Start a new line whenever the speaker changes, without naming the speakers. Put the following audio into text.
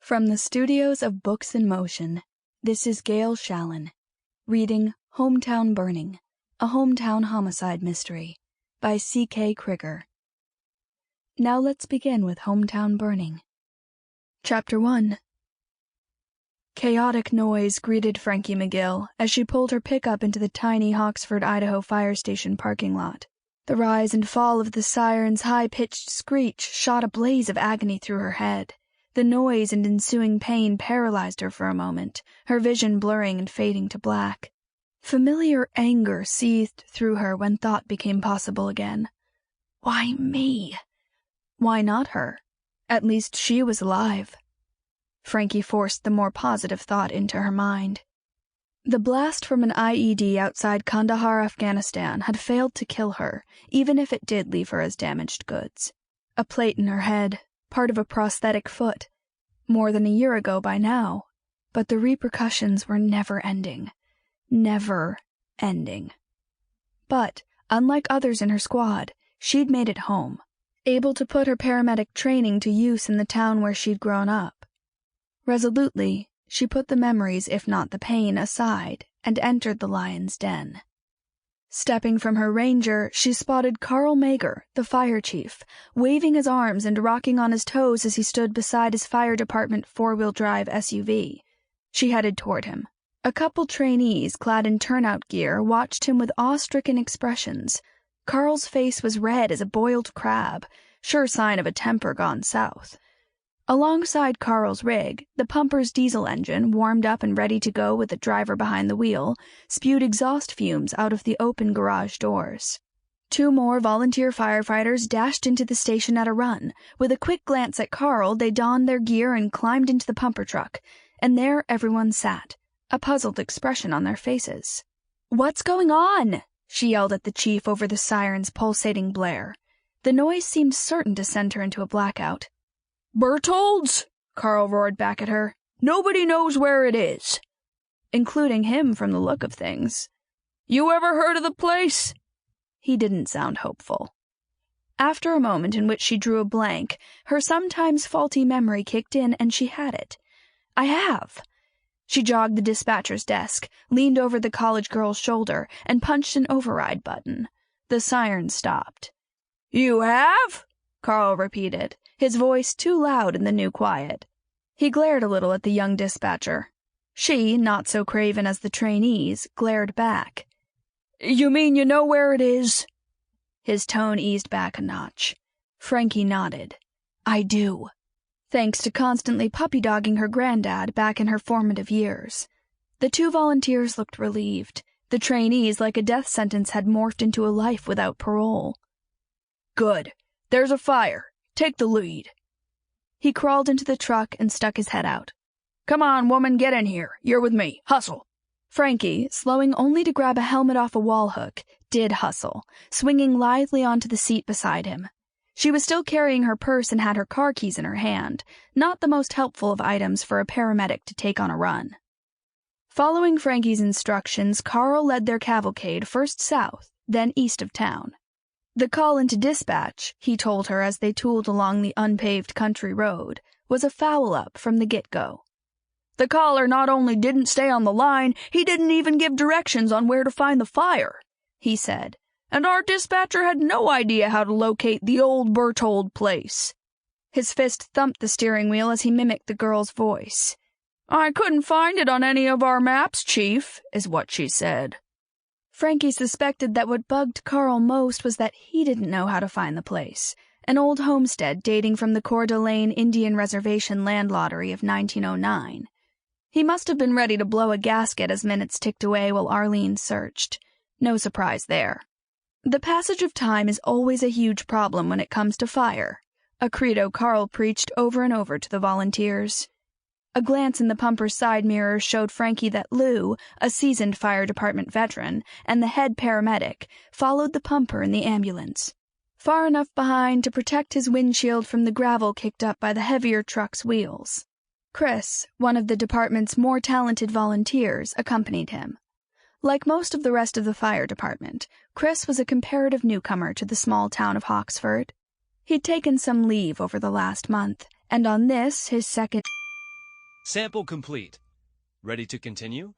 From the studios of Books in Motion, this is Gail Shalan, reading Hometown Burning, a hometown homicide mystery, by C.K. Crigger. Now let's begin with Hometown Burning. Chapter 1. Chaotic noise greeted Frankie McGill as she pulled her pickup into the tiny Hawkesford, Idaho fire station parking lot. The rise and fall of the siren's high-pitched screech shot a blaze of agony through her head. The noise and ensuing pain paralyzed her for a moment, her vision blurring and fading to black. Familiar anger seethed through her when thought became possible again. Why me? Why not her? At least she was alive. Frankie forced the more positive thought into her mind. The blast from an IED outside Kandahar, Afghanistan had failed to kill her, even if it did leave her as damaged goods. A plate in her head, part of a prosthetic foot. More than a year ago by now, but the repercussions were never-ending. Never-ending. But, unlike others in her squad, she'd made it home, able to put her paramedic training to use in the town where she'd grown up. Resolutely, she put the memories, if not the pain, aside and entered the lion's den. Stepping from her ranger, she spotted Carl Mager, the fire chief, waving his arms and rocking on his toes as he stood beside his fire department four-wheel-drive SUV. She headed toward him. A couple trainees, clad in turnout gear, watched him with awe-stricken expressions. Carl's face was red as a boiled crab, sure sign of a temper gone south. Alongside Carl's rig, the pumper's diesel engine, warmed up and ready to go with the driver behind the wheel, spewed exhaust fumes out of the open garage doors. Two more volunteer firefighters dashed into the station at a run. With a quick glance at Carl, they donned their gear and climbed into the pumper truck, and there everyone sat, a puzzled expression on their faces. "What's going on?" she yelled at the chief over the siren's pulsating blare. The noise seemed certain to send her into a blackout. "Bertolds?" Carl roared back at her. "Nobody knows where it is." Including him from the look of things. "You ever heard of the place?" He didn't sound hopeful. After a moment in which she drew a blank, her sometimes faulty memory kicked in and she had it. "I have." She jogged the dispatcher's desk, leaned over the college girl's shoulder, and punched an override button. The siren stopped. "You have?" Carl repeated, his voice too loud in the new quiet. He glared a little at the young dispatcher. She, not so craven as the trainees, glared back. "You mean you know where it is?" His tone eased back a notch. Frankie nodded. "I do." Thanks to constantly puppy-dogging her granddad back in her formative years. The two volunteers looked relieved. The trainees, like a death sentence, had morphed into a life without parole. "Good. There's a fire. Take the lead." He crawled into the truck and stuck his head out. "Come on, woman, get in here. You're with me. Hustle." Frankie, slowing only to grab a helmet off a wall hook, did hustle, swinging lithely onto the seat beside him. She was still carrying her purse and had her car keys in her hand, not the most helpful of items for a paramedic to take on a run. Following Frankie's instructions, Carl led their cavalcade first south, then east of town. The call into dispatch, he told her as they tooled along the unpaved country road, was a foul-up from the get-go. "The caller not only didn't stay on the line, he didn't even give directions on where to find the fire," he said, "and our dispatcher had no idea how to locate the old Berthold place." His fist thumped the steering wheel as he mimicked the girl's voice. "I couldn't find it on any of our maps, Chief," is what she said. Frankie suspected that what bugged Carl most was that he didn't know how to find the place, an old homestead dating from the Coeur d'Alene Indian Reservation land lottery of 1909. He must have been ready to blow a gasket as minutes ticked away while Arlene searched. No surprise there. The passage of time is always a huge problem when it comes to fire, a credo Carl preached over and over to the volunteers. A glance in the pumper's side mirror showed Frankie that Lou, a seasoned fire department veteran, and the head paramedic, followed the pumper in the ambulance, far enough behind to protect his windshield from the gravel kicked up by the heavier truck's wheels. Chris, one of the department's more talented volunteers, accompanied him. Like most of the rest of the fire department, Chris was a comparative newcomer to the small town of Hawkesford. He'd taken some leave over the last month, and on this, his second...
Sample complete. Ready to continue?